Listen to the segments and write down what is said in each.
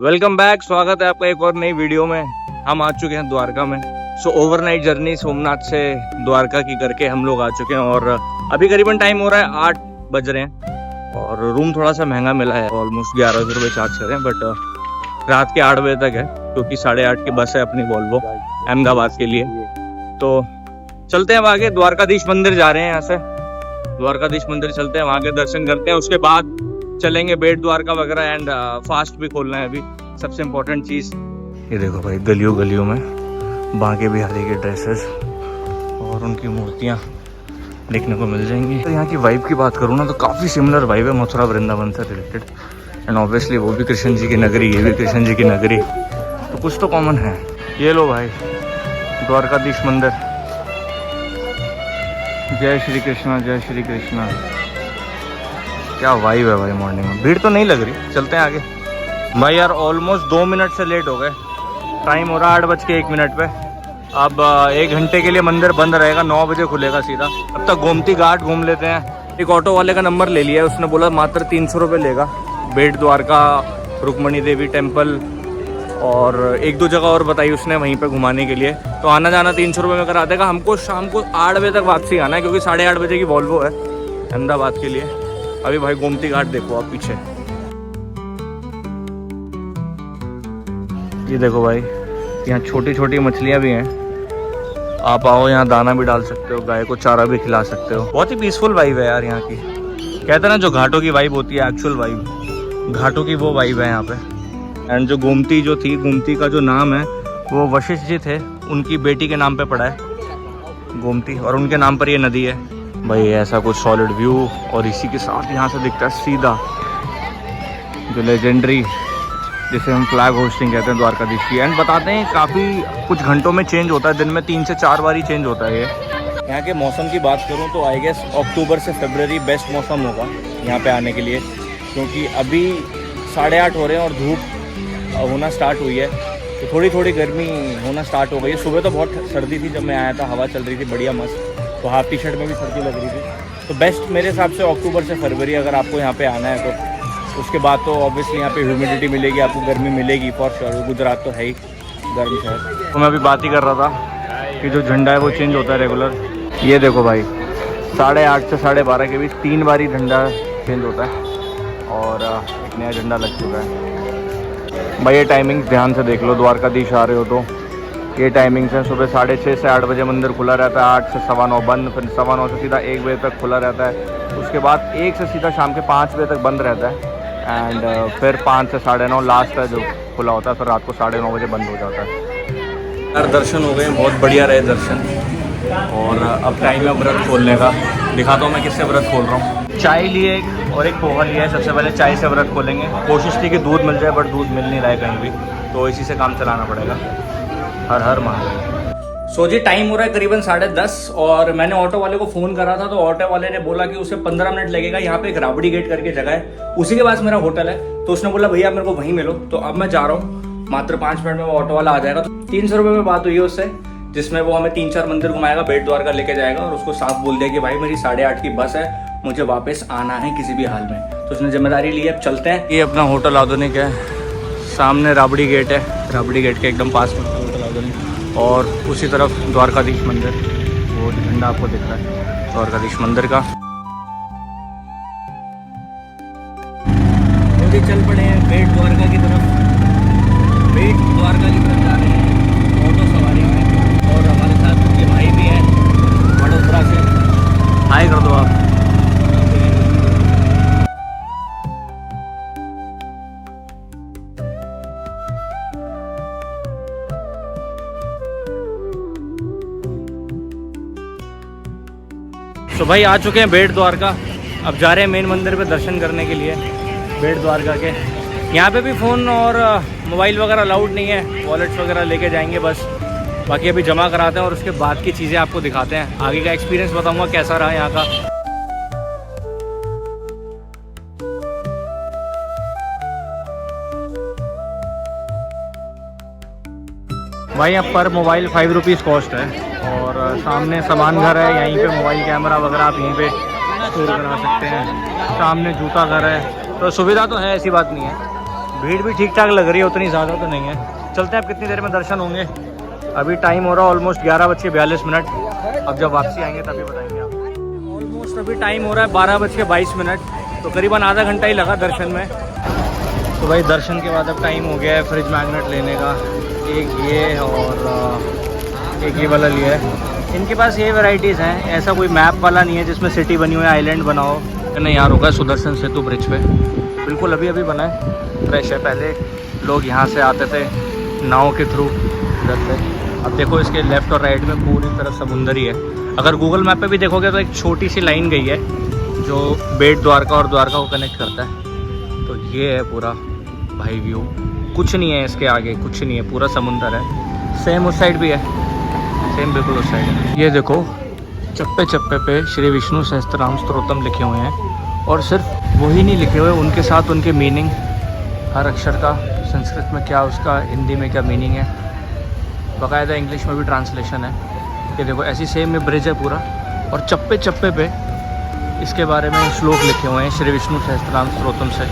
Welcome back, स्वागत है आपका एक और नई वीडियो में। हम आ चुके हैं द्वारका में। ओवरनाइट जर्नी सोमनाथ से द्वारका की करके हम लोग आ चुके हैं और अभी करीबन टाइम हो रहा है 8 बज रहे हैं और रूम थोड़ा सा महंगा मिला है, ऑलमोस्ट 1100 रुपये चार्ज कर रहे हैं, बट रात के 8 बजे तक है क्योंकि 8:30 की बस है अपनी वॉल्वो अहमदाबाद के लिए। तो चलते हैं अब आगे, द्वारकाधीश मंदिर जा रहे हैं। यहाँ से द्वारकाधीश मंदिर चलते हैं, वहाँ के दर्शन करते हैं, उसके बाद चलेंगे बेट द्वारका वगैरह एंड फास्ट भी खोलना है अभी, सबसे इम्पोर्टेंट चीज़। ये देखो भाई, गलियों गलियों में बांके बिहारी के ड्रेसेस और उनकी मूर्तियाँ देखने को मिल जाएंगी। तो यहाँ की वाइब की बात करूँ ना तो काफ़ी सिमिलर वाइब है मथुरा वृंदावन से रिलेटेड, एंड ऑब्वियसली वो भी कृष्ण जी की नगरी, ये भी कृष्ण जी की नगरी, तो कुछ तो कॉमन है। ये लो भाई, द्वारकाधीश मंदिर। जय श्री कृष्णा, जय श्री कृष्णा। क्या वाइब है भाई, मॉर्निंग में भीड़ तो नहीं लग रही। चलते हैं आगे भाई। यार ऑलमोस्ट 2 मिनट से लेट हो गए, टाइम हो रहा है 8:01 पे। अब 1 घंटे के लिए मंदिर बंद रहेगा, 9 बजे खुलेगा सीधा। अब तक गोमती घाट घूम लेते हैं। एक ऑटो वाले का नंबर ले लिया है, उसने बोला मात्र 300 रुपये लेगा बेट द्वारका, रुक्मणी देवी टेम्पल और 1-2 जगह और बताई उसने वहीं पे घुमाने के लिए। तो आना जाना 300 रुपये में करा देगा। हमको शाम को 8 बजे तक वापसी आना है क्योंकि 8:30 बजे की वॉल्वो है अहमदाबाद के लिए। अभी भाई गोमती घाट देखो आप पीछे, ये देखो भाई, यहाँ छोटी छोटी मछलियाँ भी हैं। आप आओ, यहाँ दाना भी डाल सकते हो, गाय को चारा भी खिला सकते हो। बहुत ही पीसफुल वाइब है यार यहाँ की। कहते हैं ना जो घाटों की वाइब होती है, एक्चुअल वाइब घाटों की वो वाइब है यहाँ पे। एंड जो गोमती जो थी, गोमती का जो नाम है वो वशिष्ठ जी थे, उनकी बेटी के नाम पे पड़ा है गोमती, और उनके नाम पर ये नदी है भाई। ऐसा कुछ सॉलिड व्यू, और इसी के साथ यहाँ से दिखता है सीधा जो लेजेंडरी, जिसे हम फ्लैग होस्टिंग कहते हैं द्वारकाधीश की। एंड बताते हैं काफ़ी कुछ घंटों में चेंज होता है, दिन में 3 से 4 बार ही चेंज होता है ये। यहाँ के मौसम की बात करूँ तो आई गेस अक्टूबर से फरवरी बेस्ट मौसम होगा यहाँ पे आने के लिए, क्योंकि अभी 8:30 हो रहे हैं और धूप होना स्टार्ट हुई है, तो थोड़ी थोड़ी गर्मी होना स्टार्ट हो गई है। सुबह तो बहुत सर्दी थी जब मैं आया था, हवा चल रही थी बढ़िया मस्त, तो हाफ टी शर्ट में भी सर्दी लग रही थी। तो बेस्ट मेरे हिसाब से अक्टूबर से फरवरी अगर आपको यहाँ पे आना है तो। उसके बाद तो ऑब्वियसली यहाँ पे ह्यूमिडिटी मिलेगी, आपको गर्मी मिलेगी फॉर श्योर। गुजरात तो है ही गर्म शहर। तो मैं अभी बात ही कर रहा था कि जो झंडा है वो चेंज होता है रेगुलर। ये देखो भाई, 8:30 से 12:30 के बीच 3 बार ही झंडा चेंज होता है और एक नया झंडा लग चुका है भाई। ये टाइमिंग्स ध्यान से देख लो, द्वारकाधीश आ रहे हो तो ये टाइमिंग्स हैं। सुबह 6:30 से 8 बजे मंदिर खुला रहता है, 8 से 9:15 बंद, फिर 9:15 से सीधा 1 बजे तक खुला रहता है। उसके बाद 1 से सीधा शाम के 5 बजे तक बंद रहता है, एंड फिर 5 से 9:30 लास्ट है जो खुला होता है, फिर रात को 9:30 बजे बंद हो जाता है। यार दर्शन हो गए, बहुत बढ़िया रहे दर्शन, और अब टाइम है व्रत खोलने का। दिखाता हूँ मैं किससे व्रत खोल रहा हूँ। चाय लिए और एक पोहा लिया है। सबसे पहले चाय से व्रत खोलेंगे। कोशिश थी कि दूध मिल जाए, बट दूध मिल नहीं रहा है कहीं भी, तो इसी से काम चलाना पड़ेगा। हर हर महादेव। सो जी टाइम हो रहा है करीबन 10:30 और मैंने ऑटो वाले को फ़ोन करा था, तो ऑटो वाले ने बोला कि उसे 15 मिनट लगेगा। यहाँ पे एक राबड़ी गेट करके जगह है, उसी के पास मेरा होटल है, तो उसने बोला भैया मेरे को वहीं मिलो। तो अब मैं जा रहा हूँ, मात्र 5 मिनट में वो ऑटो वाला आ जाएगा। तो 300 रुपये में बात हुई है उससे, जिसमें वो हमें 3-4 मंदिर घुमाएगा, बेट द्वारका लेके जाएगा, और उसको साफ बोल दिया कि भाई मेरी 8:30 की बस है, मुझे वापस आना है किसी भी हाल में। तो उसने जिम्मेदारी ली है। अब चलते हैं। ये अपना होटल आधुनिक है, सामने राबड़ी गेट है, राबड़ी गेट के एकदम पास में होटल आधुनिक, और उसी तरफ द्वारकाधीश मंदिर, वो झंडा आपको दिख रहा है द्वारकाधीश मंदिर का। तो चल पड़े हैं बेट द्वारका की तरफ, बेट द्वारका की तरफ जा रहे हैं ऑटो सवारी में, और हमारे साथ उनके भाई भी हैं बड़ोदरा से। हाय कर दो आप। तो भाई आ चुके हैं बेट द्वारका, अब जा रहे हैं मेन मंदिर पे दर्शन करने के लिए बेट द्वारका के। यहाँ पे भी फ़ोन और मोबाइल वगैरह अलाउड नहीं है, वॉलेट्स वगैरह लेके जाएंगे बस। बाकी अभी जमा कराते हैं और उसके बाद की चीज़ें आपको दिखाते हैं। आगे का एक्सपीरियंस बताऊँगा कैसा रहा यहाँ का। भाई यहाँ पर मोबाइल 5 रुपीज़ कॉस्ट है, और सामने सामान घर है, यहीं पे मोबाइल कैमरा वगैरह आप यहीं पे स्टोर करा सकते हैं। सामने जूता घर है, तो सुविधा तो है, ऐसी बात नहीं है। भीड़ भी ठीक ठाक लग रही है, उतनी ज़्यादा तो नहीं है। चलते हैं, अब कितनी देर में दर्शन होंगे। अभी टाइम हो रहा है ऑलमोस्ट 11:42। अब जब वापसी आएंगे तभी बताएंगे आप। ऑलमोस्ट अभी टाइम हो रहा है 12:22, तो करीबन आधा घंटा ही लगा दर्शन में। तो भाई दर्शन के बाद अब टाइम हो गया है फ्रिज मैग्नेट लेने का। एक ये और एक ये वाला लिया है। इनके पास ये वैरायटीज़ हैं, ऐसा कोई मैप वाला नहीं है जिसमें सिटी बनी हुई है, आइलैंड बना हो। नहीं यार, होगा सुदर्शन सेतु ब्रिज पे, बिल्कुल अभी अभी बना है, फ्रेश है। पहले लोग यहाँ से आते थे नाव के थ्रू इधर से। अब देखो इसके लेफ़्ट और राइट में पूरी तरफ समुंदर ही है। अगर गूगल मैप पे भी देखोगे तो एक छोटी सी लाइन गई है जो बेट द्वारका और द्वारका को कनेक्ट करता है। तो ये है पूरा भाई व्यू, कुछ नहीं है इसके आगे, कुछ नहीं है, पूरा समुंदर है। सेम उस साइड भी है, सेम बिल्कुल उस साइड है। ये देखो चप्पे चप्पे पे श्री विष्णु सहस्त्रनाम स्तोत्रम लिखे हुए हैं, और सिर्फ वही नहीं लिखे हुए, उनके साथ उनके मीनिंग, हर अक्षर का संस्कृत में क्या, उसका हिंदी में क्या मीनिंग है, बाकायदा इंग्लिश में भी ट्रांसलेशन है। ये देखो ऐसी सेम में ब्रिज है पूरा, और चप्पे चप्पे पे इसके बारे में श्लोक लिखे हुए हैं श्री विष्णु सहस्त्रनाम स्तोत्रम से।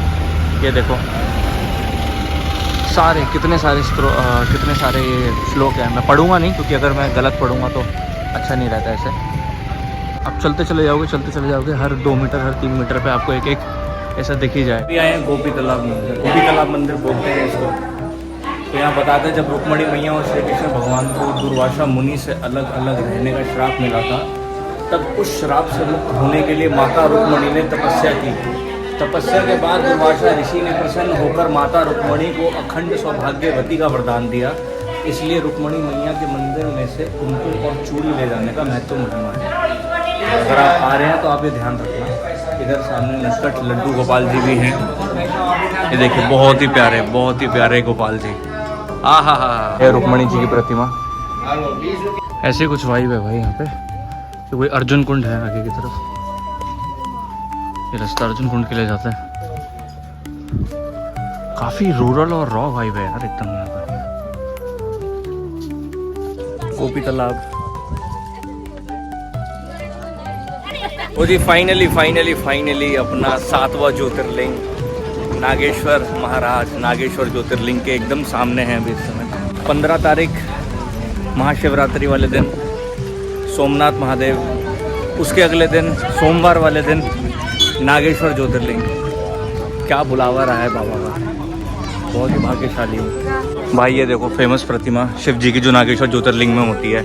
ये देखो सारे कितने सारे श्लोक हैं। मैं पढ़ूंगा नहीं क्योंकि अगर मैं गलत पढ़ूंगा तो अच्छा नहीं रहता ऐसे। अब चलते चले जाओगे, हर 2 मीटर हर 3 मीटर पे आपको एक एक ऐसा दिख ही जाए। अभी आए हैं गोपी तालाब मंदिर, गोपी तालाब मंदिर बोलते हैं इसको। तो यहाँ बताते हैं जब रुक्मणी मैया और श्री कृष्ण भगवान को दुर्वासा मुनि से अलग अलग रहने का श्राप मिला था, तब उस श्राप से मुक्त होने के लिए माता रुक्मणी ने तपस्या की। तपस्या के बाद दुर्वासा ऋषि ने प्रसन्न होकर माता रुक्मणी को अखंड सौभाग्यवती का वरदान दिया। इसलिए रुक्मणी मैया के मंदिर में से कुमकुम और चूड़ी ले जाने का महत्व महिमा है। अगर आप आ रहे हैं तो आप ये ध्यान रखना। इधर सामने नटखट लड्डू गोपाल जी भी हैं। ये देखिए बहुत ही प्यारे गोपाल जी। हा ये रुक्मणी जी की प्रतिमा। ऐसे कुछ वाइब है भाई यहाँ पे। तो कोई अर्जुन कुंड है आगे की तरफ, ये रास्ता अर्जुन कुंड के लिए जाता है। काफी रूरल और रॉ वाइब है यार एकदम यहाँ पर। गोपी तालाब। वो जी फाइनली अपना 7वां ज्योतिर्लिंग नागेश्वर महाराज, नागेश्वर ज्योतिर्लिंग के एकदम सामने हैं अभी इस समय। 15 तारीख महाशिवरात्रि वाले दिन सोमनाथ महादेव, उसके अगले दिन सोमवार वाले दिन नागेश्वर ज्योतिर्लिंग। क्या बुलावा रहा है बाबा का, बहुत ही भाग्यशाली हूँ भाई। ये देखो फेमस प्रतिमा शिव जी की जो नागेश्वर ज्योतिर्लिंग में होती है।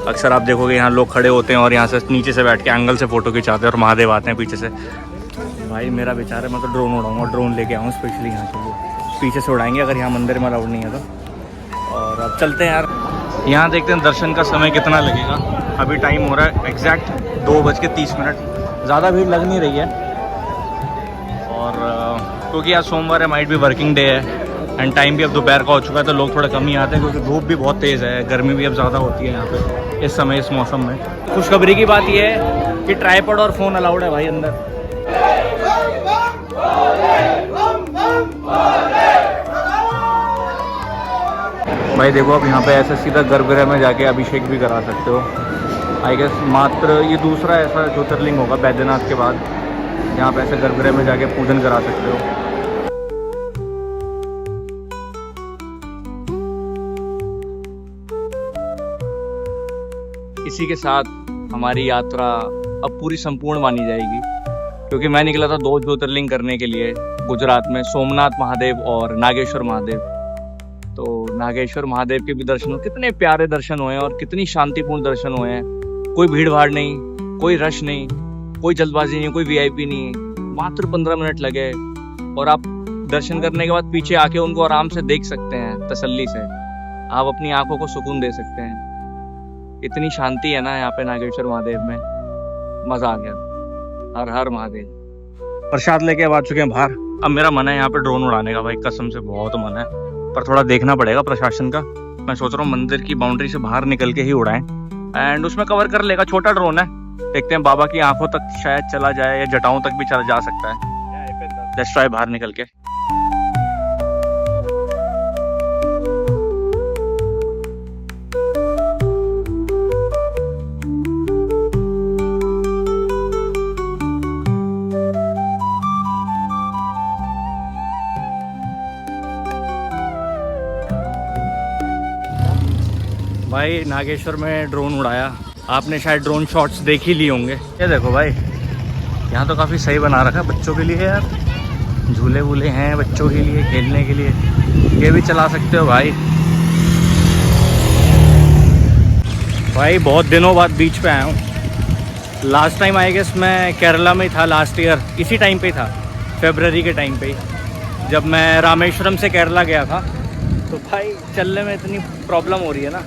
अक्सर आप देखोगे यहाँ लोग खड़े होते हैं और यहाँ से नीचे से बैठ के एंगल से फ़ोटो खिंचाते हैं और महादेव आते हैं पीछे से। भाई मेरा विचार है मैं तो ड्रोन उड़ाऊँगा, ड्रोन लेके आऊँ स्पेशली यहाँ के लिए। पीछे से उड़ाएंगे अगर यहाँ मंदिर में अलाउड नहीं है तो। और अब चलते हैं यार, यहाँ देखते हैं दर्शन का समय कितना लगेगा। अभी टाइम हो रहा है एग्जैक्ट 2:30। ज़्यादा भीड़ लग नहीं रही है, और क्योंकि आज सोमवार है, माइट भी वर्किंग डे है, एंड टाइम भी अब दोपहर का हो चुका है, तो लोग थोड़ा कम ही आते हैं क्योंकि धूप भी बहुत तेज़ है, गर्मी भी अब ज़्यादा होती है यहाँ पे इस समय, इस मौसम में। खुशखबरी की बात यह है कि ट्राइपॉड और फ़ोन अलाउड है भाई अंदर। भाई देखो अब यहाँ पे ऐसे सीधा गर्भगृह में जाके अभिषेक भी करा सकते हो। आई गेस मात्र ये दूसरा ऐसा ज्योतिर्लिंग होगा बैद्यनाथ के बाद यहाँ पे ऐसे गर्भगृह में जाके पूजन करा सकते हो। इसी के साथ हमारी यात्रा अब पूरी संपूर्ण मानी जाएगी, क्योंकि मैं निकला था 2 ज्योतिर्लिंग करने के लिए गुजरात में, सोमनाथ महादेव और नागेश्वर महादेव। तो नागेश्वर महादेव के भी दर्शन, कितने प्यारे दर्शन हुए और कितनी शांतिपूर्ण दर्शन हुए हैं। कोई भीड़ भाड़ नहीं, कोई रश नहीं, कोई जल्दबाजी नहीं, कोई वीआईपी नहीं। मात्र 15 मिनट लगे और आप दर्शन करने के बाद पीछे आके उनको आराम से देख सकते हैं, तसल्ली से आप अपनी आंखों को सुकून दे सकते हैं। इतनी शांति है ना यहाँ पे नागेश्वर महादेव में, मजा आ गया। हर हर महादेव। प्रसाद लेके अब आ चुके हैं बाहर। अब मेरा मन है यहाँ पे ड्रोन उड़ाने का भाई, कसम से बहुत मन है, पर थोड़ा देखना पड़ेगा प्रशासन का। मैं सोच रहा हूँ मंदिर की बाउंड्री से बाहर निकल के ही उड़ाएं, एंड उसमें कवर कर लेगा। छोटा ड्रोन है, देखते हैं बाबा की आंखों तक शायद चला जाए या जटाओं तक भी चला जा सकता है। लेट्स ट्राई बाहर निकल के। भाई नागेश्वर में ड्रोन उड़ाया, आपने शायद ड्रोन शॉट्स देख ही लिए होंगे। ये देखो भाई, यहाँ तो काफ़ी सही बना रखा है बच्चों के लिए यार, झूले वूले हैं बच्चों के लिए खेलने के लिए, ये भी चला सकते हो भाई। भाई बहुत दिनों बाद बीच पे आया हूँ। लास्ट टाइम आई गेस मैं केरला में था, लास्ट ईयर इसी टाइम पे ही था, फरवरी के टाइम पे ही, जब मैं रामेश्वरम से केरला गया था। तो भाई चलने में इतनी प्रॉब्लम हो रही है ना,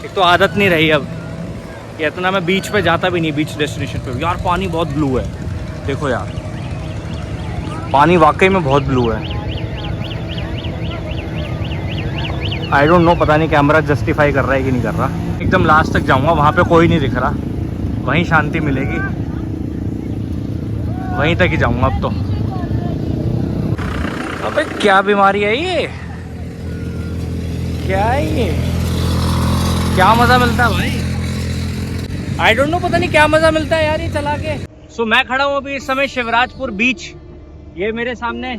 एक तो आदत नहीं रही अब, या इतना मैं बीच पे जाता भी नहीं, बीच डेस्टिनेशन पे। यार पानी बहुत ब्लू है, देखो यार पानी वाकई में बहुत ब्लू है। आई डोंट नो, पता नहीं कैमरा जस्टिफाई कर रहा है कि नहीं कर रहा। एकदम लास्ट तक जाऊंगा, वहाँ पे कोई नहीं दिख रहा, वहीं शांति मिलेगी, वहीं तक ही जाऊंगा अब तो। अबे क्या बीमारी है ये, क्या है ये, क्या मज़ा मिलता है भाई, आई डोंट नो, पता नहीं क्या मज़ा मिलता है यार ये चला के। सो मैं खड़ा हूँ अभी इस समय शिवराजपुर बीच, ये मेरे सामने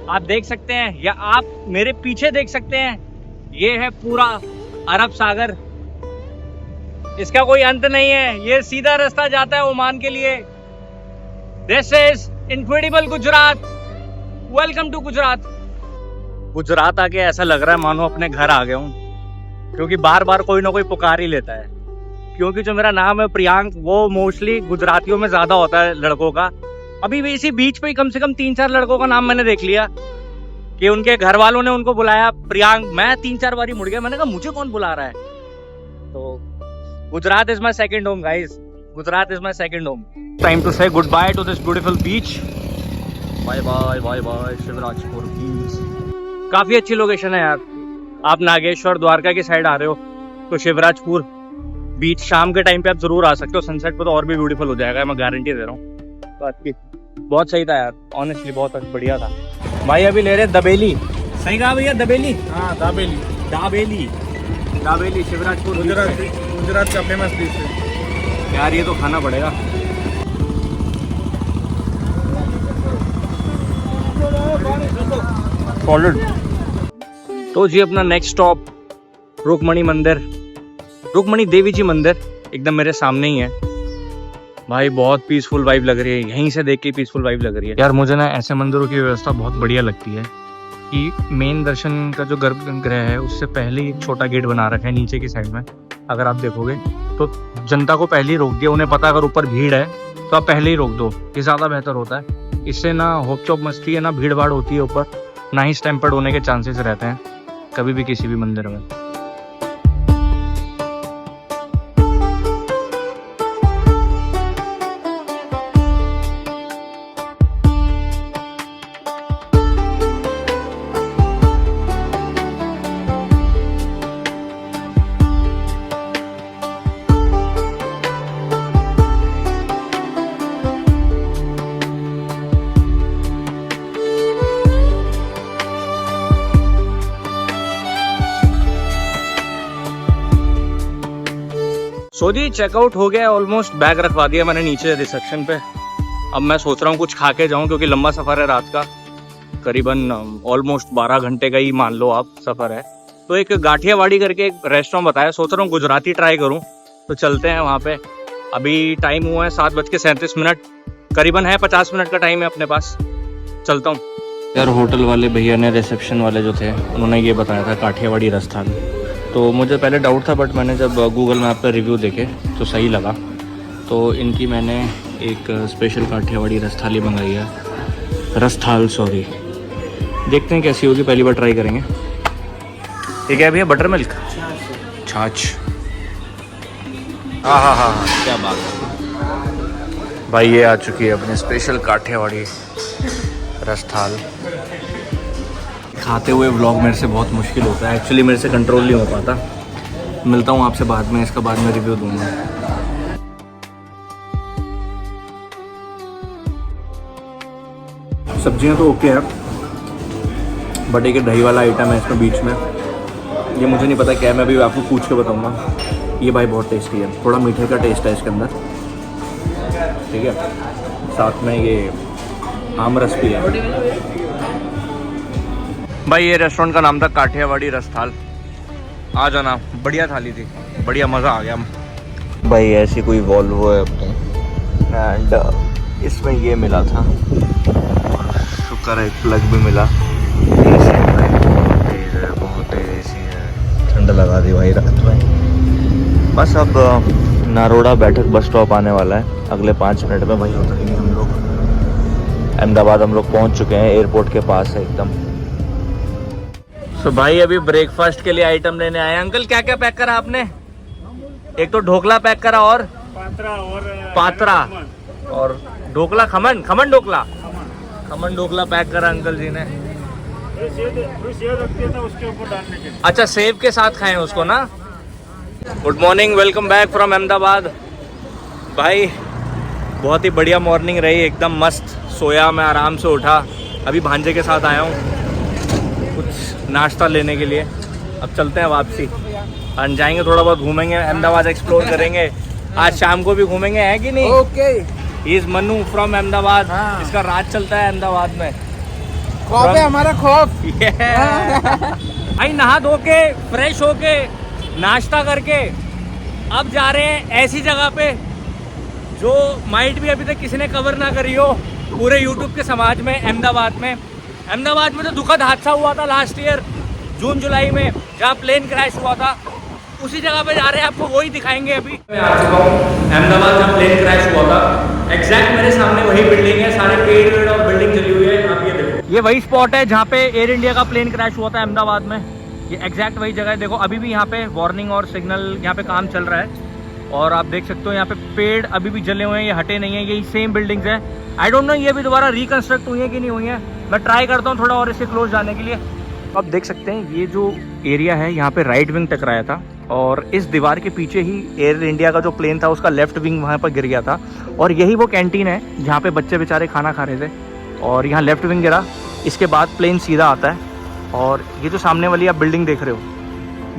आप देख सकते हैं, या आप मेरे पीछे देख सकते हैं, ये है पूरा अरब सागर, इसका कोई अंत नहीं है, ये सीधा रास्ता जाता है ओमान के लिए। This is incredible Gujarat, welcome to Gujarat. Gujarat आके ऐसा लग रहा है मानो अपने घर आ गया हूँ, क्योंकि बार बार कोई ना कोई पुकार ही लेता है, क्योंकि जो मेरा नाम है प्रियांक, वो मोस्टली गुजरातियों में ज्यादा होता है लड़कों का। अभी भी इसी बीच पे कम से कम 3-4 लड़कों का नाम मैंने देख लिया कि उनके घर वालों ने उनको बुलाया प्रियांक, मैं 3-4 बार ही मुड़ गया, मैंने कहा मुझे कौन बुला रहा है। तो Gujarat is my second home guys, Gujarat is my second home. Time to say good bye to this beautiful beach, bye bye bye bye Shivrajpur beach. काफी अच्छी लोकेशन है यार, आप नागेश्वर द्वारका की साइड आ रहे हो तो शिवराजपुर बीच शाम के टाइम पे आप जरूर आ सकते हो, सनसेट पे तो और भी ब्यूटीफुल हो जाएगा, मैं गारंटी दे रहा हूँ बात की। बहुत सही था यार, ऑनेस्टली बहुत बढ़िया था। भाई अभी ले रहे दबेली, सही कहा भैया, दबेली? हाँ दाबेली, दाबेली, दाबेली शिवराजपुर गुजरात का फेमस डिश है यार, ये तो खाना पड़ेगा। सॉलिड। तो जी अपना नेक्स्ट स्टॉप रुक्मणी मंदिर, रुक्मणी देवी जी मंदिर एकदम मेरे सामने ही है। भाई बहुत पीसफुल वाइब लग रही है, यहीं से देख के पीसफुल वाइब लग रही है यार। मुझे ना ऐसे मंदिरों की व्यवस्था बहुत बढ़िया लगती है कि मेन दर्शन का जो गर्भगृह है उससे पहले ही एक छोटा गेट बना रखा है नीचे की साइड में, अगर आप देखोगे तो जनता को पहले ही रोक दिया, उन्हें पता अगर ऊपर भीड़ है तो आप पहले ही रोक दो, ये ज़्यादा बेहतर होता है। इससे ना होप चौप मस्ती है, ना भीड़ भाड़ होती है ऊपर, ना ही स्टैम्पर्ड होने के चांसेस रहते हैं कभी भी किसी भी मंदिर में। सो जी चेकआउट हो गया ऑलमोस्ट, बैग रखवा दिया मैंने नीचे रिसेप्शन पे। अब मैं सोच रहा हूँ कुछ खा के जाऊँ, क्योंकि लंबा सफ़र है रात का, करीबन ऑलमोस्ट 12 घंटे का ही मान लो आप सफ़र है। तो एक गाठियावाड़ी करके एक रेस्टोरेंट बताया, सोच रहा हूँ गुजराती ट्राई करूँ, तो चलते हैं वहाँ पे। अभी टाइम हुआ है 7:37, करीबन है 50 मिनट का टाइम है अपने पास, चलता हूँ यार। होटल वाले भैया ने, रिसेप्शन वाले जो थे, उन्होंने ये बताया था काठियावाड़ी रस्थान, तो मुझे पहले डाउट था, बट मैंने जब गूगल मैप पर रिव्यू देखे तो सही लगा। तो इनकी मैंने एक स्पेशल काठियावाड़ी रस्थाली मंगाई है, रस्थाल सॉरी, देखते हैं कैसी होगी, पहली बार ट्राई करेंगे। ये क्या भैया, बटर मिल्क, छाछ, हाँ हाँ हाँ, क्या बात है भाई। ये आ चुकी है अपनी स्पेशल काठियावाड़ी रस्थाल। खाते हुए व्लॉग मेरे से बहुत मुश्किल होता है, एक्चुअली मेरे से कंट्रोल नहीं हो पाता। मिलता हूँ आपसे बाद में, इसका बाद में रिव्यू दूंगा। सब्जियां तो ओके है, बट एक दही वाला आइटम है इसमें बीच में, ये मुझे नहीं पता क्या है, मैं अभी आपको पूछ के बताऊंगा। ये भाई बहुत टेस्टी है, थोड़ा मीठे का टेस्ट है इसके अंदर, ठीक है। साथ में ये आम रस भी है। भाई ये रेस्टोरेंट का नाम था काठियावाड़ी रस्थाल। आ जाना, बढ़िया थाली थी, बढ़िया मज़ा आ गया भाई। ऐसी कोई वॉल्वो है अपनी एंड इसमें ये मिला था, शुक्र है एक प्लग भी मिला। बहुत एसी है, ठंड लगा दी भाई रात में। बस अब नारोड़ा बैठक बस स्टॉप आने वाला है, अगले 5 मिनट में वहीं उतरेंगे हम लोग। अहमदाबाद हम लोग पहुंच चुके हैं, एयरपोर्ट के पास है एकदम। तो भाई अभी ब्रेकफास्ट के लिए आइटम लेने आए हैं। अंकल क्या क्या पैक करा आपने? एक तो ढोकला पैक करा और पात्रा और ढोकला, खमन ढोकला पैक करा अंकल जी ने। उसके ऊपर डालने के लिए। अच्छा, सेब के साथ खाएं उसको ना। Good morning, welcome back from Ahmedabad. भाई बहुत ही बढ़िया मॉर्निंग रही, एकदम मस्त। सोया, मैं आराम से उठा, अभी भांजे के साथ आया हूँ कुछ नाश्ता लेने के लिए। अब चलते हैं वापसी, और जाएंगे थोड़ा बहुत घूमेंगे, अहमदाबाद एक्सप्लोर करेंगे। आज शाम को भी घूमेंगे, है कि नहीं? Okay. He is Manu from Ahmedabad. हाँ। इसका राज चलता है अहमदाबाद में। खौफ है हमारा, खौफ। भाई नहा धो के फ्रेश होके नाश्ता करके अब जा रहे हैं ऐसी जगह पे जो माइट भी अभी तक किसी ने कवर ना करी हो पूरे यूट्यूब के समाज में। अहमदाबाद में तो दुखद हादसा हुआ था लास्ट ईयर जून जुलाई में, जहाँ प्लेन क्रैश हुआ था। उसी जगह पे जा रहे हैं, आपको वही दिखाएंगे। अभी मैं आ चुका हूँ अहमदाबाद, जहाँ प्लेन क्रैश हुआ था। एग्जैक्ट मेरे सामने वही बिल्डिंग है, सारे पेड़ और बिल्डिंग चली हुई है। आप ये देखो, ये वही स्पॉट है जहाँ पे एयर इंडिया का प्लेन क्रैश हुआ था अहमदाबाद में। ये एग्जैक्ट वही जगह है। देखो अभी भी यहाँ पे वार्निंग और सिग्नल यहाँ पे काम चल रहा है, और आप देख सकते हो यहाँ पे पेड़ अभी भी जले हुए हैं, ये हटे नहीं है। यही सेम बिल्डिंग्स है। आई डोंट नो ये भी दोबारा रिकंस्ट्रक्ट हुई है कि नहीं हुई है। मैं ट्राई करता हूँ थोड़ा और इससे क्लोज जाने के लिए। आप देख सकते हैं ये जो एरिया है, यहाँ पे राइट विंग टकराया था, और इस दीवार के पीछे ही एयर इंडिया का जो प्लेन था उसका लेफ्ट विंग वहाँ पर गिर गया था। और यही वो कैंटीन है जहाँ पे बच्चे बेचारे खाना खा रहे थे, और यहाँ लेफ्ट विंग गिरा। इसके बाद प्लेन सीधा आता है, और ये जो सामने वाली आप बिल्डिंग देख रहे हो,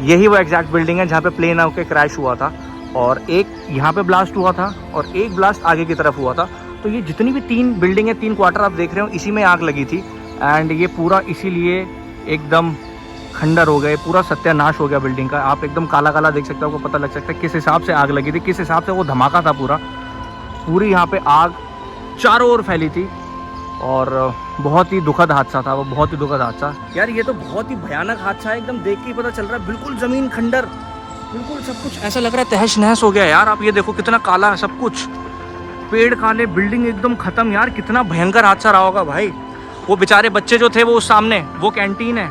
यही वो एग्जैक्ट बिल्डिंग है जहाँ पे प्लेन आके क्रैश हुआ था। और एक यहाँ पे ब्लास्ट हुआ था, और एक ब्लास्ट आगे की तरफ हुआ था। तो ये जितनी भी 3 बिल्डिंग है, 3 क्वार्टर आप देख रहे हो, इसी में आग लगी थी। एंड ये पूरा इसीलिए एकदम खंडर हो गए, पूरा सत्यानाश हो गया बिल्डिंग का। आप एकदम काला काला देख सकते हो, आपको पता लग सकता है किस हिसाब से आग लगी थी, किस हिसाब से वो धमाका था। पूरी यहाँ पे आग चारों ओर फैली थी, और बहुत ही दुखद हादसा था वो, बहुत ही दुखद हादसा। यार ये तो बहुत ही भयानक हादसा है, एकदम देख के ही पता चल रहा है। बिल्कुल ज़मीन खंडर, बिल्कुल सब कुछ ऐसा लग रहा है तहस नहस हो गया यार। आप ये देखो कितना काला है सब कुछ, पेड़ काले, बिल्डिंग एकदम खत्म। यार कितना भयंकर हादसा रहा होगा भाई। वो बेचारे बच्चे जो थे वो उस सामने, वो कैंटीन है,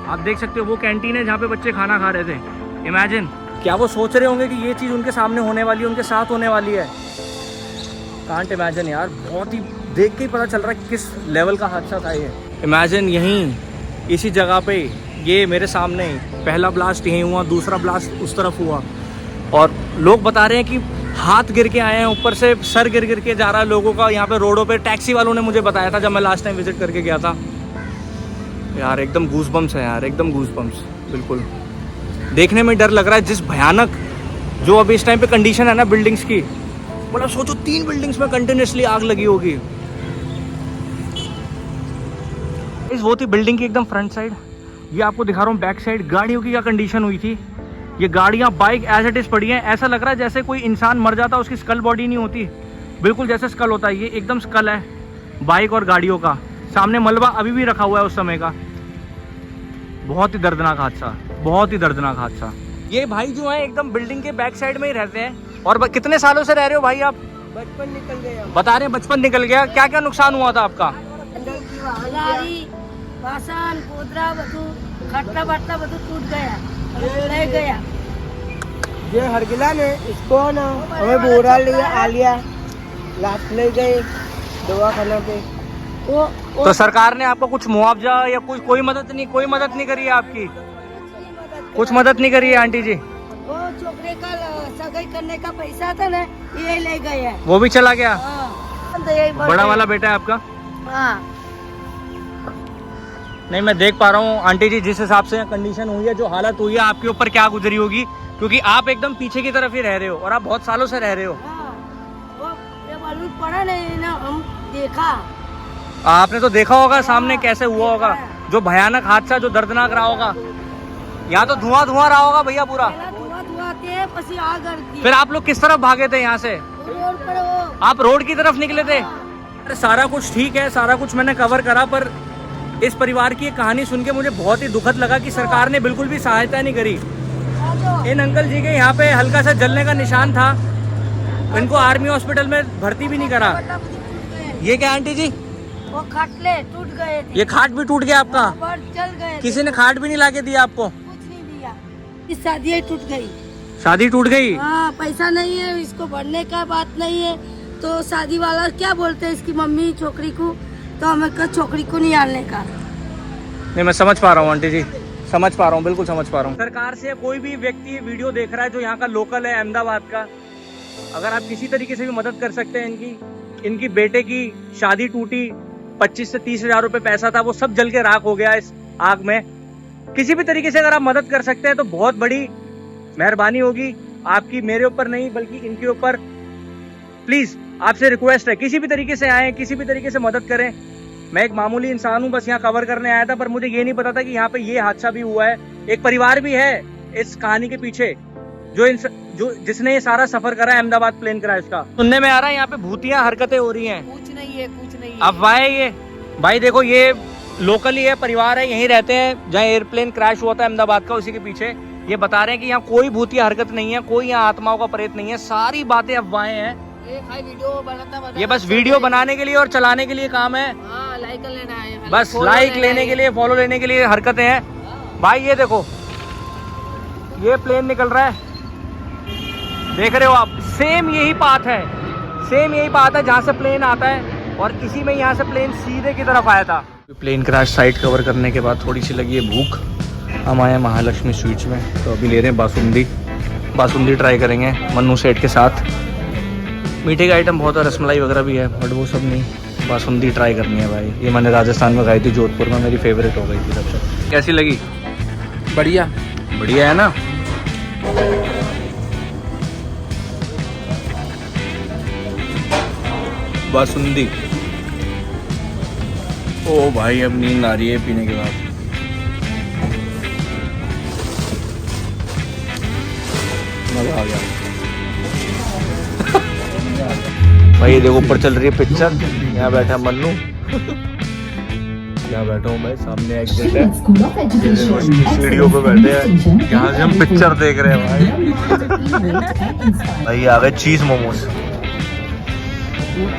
आप देख सकते हो, वो कैंटीन है जहाँ पे बच्चे खाना खा रहे थे। इमेजिन, क्या वो सोच रहे होंगे कि ये चीज़ उनके सामने होने वाली है, उनके साथ होने वाली है? कांट इमेजिन यार। बहुत ही देख के ही पता चल रहा है किस लेवल का हादसा था ये। इमेजिन यहीं इसी जगह पे, ये मेरे सामने पहला ब्लास्ट यहीं हुआ, दूसरा ब्लास्ट उस तरफ हुआ, और लोग बता रहे हैं कि हाथ गिर के आए हैं, ऊपर से सर गिर के जा रहा है लोगों का यहाँ पे रोडों पे। टैक्सी वालों ने मुझे बताया था जब मैं लास्ट टाइम विजिट करके गया था। यार एकदम गूज़बम्स है यार, एकदम गूज़बम्स। बिल्कुल देखने में डर लग रहा है, जिस भयानक जो अभी इस टाइम पे कंडीशन है ना बिल्डिंग्स की। मतलब सोचो 3 बिल्डिंग्स में कंटिन्यूसली आग लगी होगी। इस वो थी बिल्डिंग की एकदम फ्रंट साइड। ये आपको दिखा रहा हूँ बैक साइड। गाड़ियों की क्या कंडीशन हुई थी, ये गाड़ियाँ बाइक एज इट इज़ पड़ी हैं। ऐसा लग रहा है जैसे कोई इंसान मर जाता, उसकी स्कल बॉडी नहीं होती, बिल्कुल जैसे स्कल होता है, ये एकदम स्कल है बाइक और गाड़ियों का। सामने मलबा अभी भी रखा हुआ है उस समय का। बहुत ही दर्दनाक हादसा, बहुत ही दर्दनाक हादसा। ये भाई जो है एकदम बिल्डिंग के बैक साइड में ही रहते हैं। और कितने सालों से रह रहे हो भाई आप? बचपन निकल गया, बता रहे हैं बचपन निकल गया। क्या क्या नुकसान हुआ था आपका? वासन पोदरा બધું ખટલા બટલા બધું તૂટ ગયા, લઈ ગયા। ये हरगिला ने इसको ना हमें बोरा लिया, आलिया लाश ले गए दवाखाना पे। तो सरकार ने आपको कुछ मुआवजा या कोई मदद नहीं करी है आपकी? कुछ मदद नहीं करी है आंटी जी? वो छोकरे का सगाई करने का पैसा था ना, ये ले गए। वो भी चला गया? हाँ, बड़ा वाला बेटा है आपका? हाँ। नहीं, मैं देख पा रहा हूँ आंटी जी, जिस हिसाब से कंडीशन हुई है, जो हालत हुई है, आपके ऊपर क्या गुजरी होगी, क्योंकि आप एकदम पीछे की तरफ ही रह रहे हो और आप बहुत सालों से रह रहे हो। हाँ, वो बालू पड़ा नहीं ना, हम देखा। आपने तो देखा होगा सामने कैसे हुआ होगा, जो भयानक हादसा, जो दर्दनाक रहा होगा। यहाँ तो धुआं धुआं रहा होगा भैया पूरा। पहला धुआं धुआं के पसी आग करती फिर आप लोग किस तरफ भागे थे यहाँ से? रोड पर वो आप रोड की तरफ निकले थे? अरे सारा कुछ ठीक है, सारा कुछ मैंने कवर करा, पर इस परिवार की एक कहानी सुन के मुझे बहुत ही दुखद लगा कि सरकार ने बिल्कुल भी सहायता नहीं करी। इन अंकल जी के यहाँ पे हल्का सा जलने का निशान था, इनको आर्मी हॉस्पिटल में भर्ती भी नहीं करा। ये क्या आंटी जी? वो खटले टूट गए थे। ये खाट भी टूट गया आपका? चल गए। किसी ने खाट भी नहीं लाके दिया आपको? कुछ नहीं दिया, इस शादी टूट गई। शादी टूट गई? हाँ, पैसा नहीं है, इसको भरने का बात नहीं है, तो शादी वाला क्या बोलते हैं इसकी मम्मी छोकरी को, तो हमें का छोकरी को नहीं आने का। नहीं, मैं समझ पा रहा हूँ आंटी जी, समझ पा रहा हूँ, बिल्कुल समझ पा रहा हूँ। सरकार से कोई भी व्यक्ति वीडियो देख रहा है जो यहाँ का लोकल है, अहमदाबाद का, अगर आप किसी तरीके से भी मदद कर सकते हैं, इनकी बेटे की शादी टूटी, 25 से 30 हजार रुपए पैसा था, वो सब जल के राख हो गया इस आग में। किसी भी तरीके से अगर आप मदद कर सकते हैं तो बहुत बड़ी मेहरबानी होगी आपकी, मेरे ऊपर नहीं बल्कि इनके ऊपर। प्लीज आपसे रिक्वेस्ट है, किसी भी तरीके से आए, किसी भी तरीके से मदद करें। मैं एक मामूली इंसान हूँ, बस यहाँ कवर करने आया था, पर मुझे ये नहीं पता था कि यहाँ पे ये हादसा भी हुआ है। एक परिवार भी है इस कहानी के पीछे, जिसने ये सारा सफर करा है अहमदाबाद प्लेन क्रैश का। सुनने में आ रहा है यहाँ पे भूतिया हरकतें हो रही हैं। कुछ नहीं है, कुछ नहीं है। अफवाह है ये भाई। देखो ये लोकल ही है, परिवार है, यहीं रहते हैं जहाँ एयरप्लेन क्रैश हुआ था अहमदाबाद का, उसी के पीछे। ये बता रहे हैं कि यहाँ कोई भूतिया हरकत नहीं है, कोई यहाँ आत्माओं का प्रेत नहीं है, सारी बातें अफवाहें हैं। वीडियो बनाता ये बस वीडियो बनाने के लिए और चलाने के लिए काम है। लाइक लेना है, बस लाइक लेने के लिए, फॉलो लेने के लिए हरकतें हैं भाई। ये देखो, ये प्लेन निकल रहा है, देख रहे हो आप? सेम यही पाथ है, सेम यही पाथ है जहाँ से प्लेन आता है, और इसी में यहाँ से प्लेन सीधे की तरफ आया था। प्लेन क्रैश साइट कवर करने के बाद थोड़ी सी लगी है भूख। हम आए महालक्ष्मी स्वीट्स में, तो अभी ले रहे हैं बासुंदी ट्राई करेंगे मन्नू सेठ के साथ। मीठे का आइटम बहुत है, रसमलाई वगैरह भी है, बट वो सब नहीं, बासुंदी ट्राई करनी है भाई। ये मैंने राजस्थान में खाई थी, जोधपुर में, मेरी फेवरेट हो गई थी सबसे। कैसी लगी? बढ़िया बढ़िया है ना? बासुंदी। ओ भाई, अब नींद आ रही है पीने के बाद। मजा आ गया भाई। देखो ऊपर चल रही है पिक्चर, यहाँ बैठा मन्नू, यहाँ बैठा हूँ मैं, सामने एग्जिट है, सीढ़ियों पे बैठे हैं, यहाँ से हम पिक्चर देख रहे हैं भाई। भाई आ गए चीज मोमोज।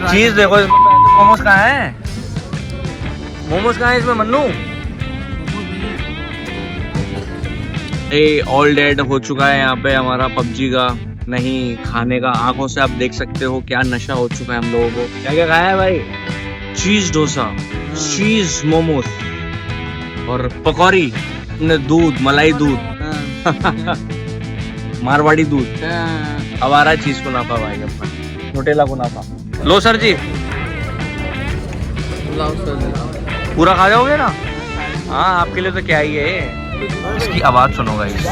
चीज देखो, मोमोज कहाँ है? मोमोज कहाँ है इसमें मन्नू? ऑल डेड हो चुका है यहाँ पे हमारा पबजी का, नहीं खाने का। आंखों से आप देख सकते हो क्या नशा हो चुका है हम लोगों को। क्या क्या खाया है भाई? चीज डोसा, चीज मोमोज और पकौड़ी, दूध, मलाई दूध, मारवाड़ी दूध। अब आ रहा है चीज कुनाफा भाई अपना, न्यूटेला कुनाफा। लो सर जी, पूरा खा जाओगे ना? हाँ, आपके लिए तो क्या ही है। इसकी आवाज सुनो गाइस।